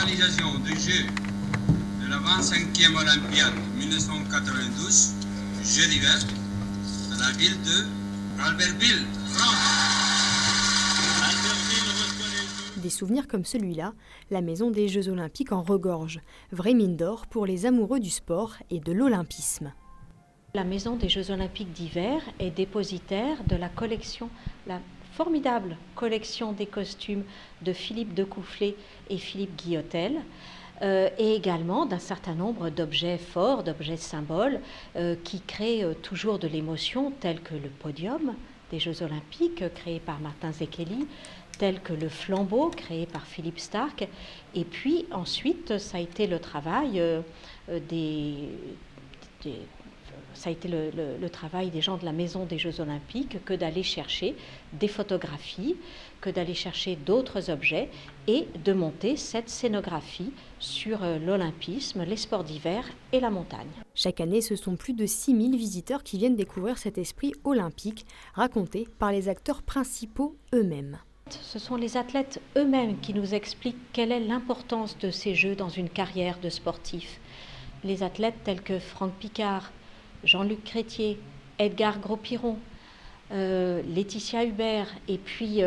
l'organisation des Jeux de la 25e Olympiade 1992, Jeux d'hiver, à la ville de Albertville, France. Des souvenirs comme celui-là, la maison des Jeux Olympiques en regorge, vraie mine d'or pour les amoureux du sport et de l'olympisme. La maison des Jeux Olympiques d'hiver est dépositaire de la collection, la formidable collection des costumes de Philippe Decoufflé et Philippe Guillotel, et également d'un certain nombre d'objets forts, d'objets symboles, qui créent toujours de l'émotion, tels que le podium des Jeux Olympiques, créé par Martin Zekeli, tel que le flambeau, créé par Philippe Starck. Et puis ensuite, ça a été le travail ça a été le travail des gens de la Maison des Jeux Olympiques que d'aller chercher des photographies, que d'aller chercher d'autres objets et de monter cette scénographie sur l'olympisme, les sports d'hiver et la montagne. Chaque année, ce sont plus de 6000 visiteurs qui viennent découvrir cet esprit olympique, raconté par les acteurs principaux eux-mêmes. Ce sont les athlètes eux-mêmes qui nous expliquent quelle est l'importance de ces Jeux dans une carrière de sportif. Les athlètes tels que Franck Picard, Jean-Luc Crétier, Edgar Gros-Piron, Laetitia Hubert, et puis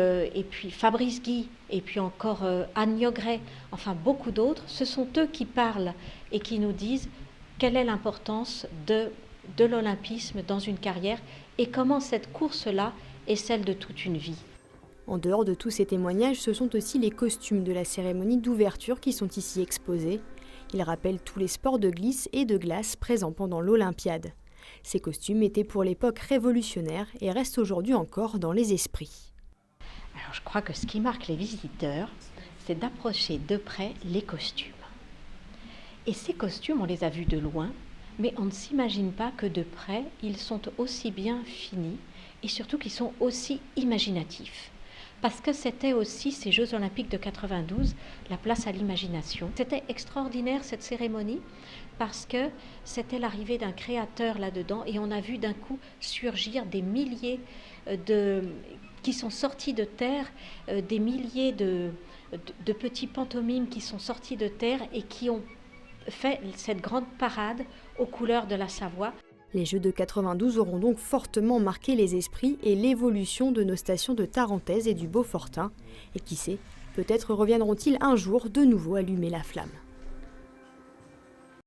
Fabrice Guy, et puis encore Anne Yogret, enfin beaucoup d'autres, ce sont eux qui parlent et qui nous disent quelle est l'importance de l'olympisme dans une carrière et comment cette course-là est celle de toute une vie. En dehors de tous ces témoignages, ce sont aussi les costumes de la cérémonie d'ouverture qui sont ici exposés. Ils rappellent tous les sports de glisse et de glace présents pendant l'Olympiade. Ces costumes étaient pour l'époque révolutionnaires et restent aujourd'hui encore dans les esprits. Alors je crois que ce qui marque les visiteurs, c'est d'approcher de près les costumes. Et ces costumes, on les a vus de loin, mais on ne s'imagine pas que de près, ils sont aussi bien finis et surtout qu'ils sont aussi imaginatifs. Parce que c'était aussi ces Jeux Olympiques de 92, la place à l'imagination. C'était extraordinaire cette cérémonie parce que c'était l'arrivée d'un créateur là-dedans et on a vu d'un coup surgir des milliers qui sont sortis de terre, des milliers de petits pantomimes qui sont sortis de terre et qui ont fait cette grande parade aux couleurs de la Savoie. Les Jeux de 92 auront donc fortement marqué les esprits et l'évolution de nos stations de Tarentaise et du Beaufortain. Et qui sait, peut-être reviendront-ils un jour de nouveau allumer la flamme.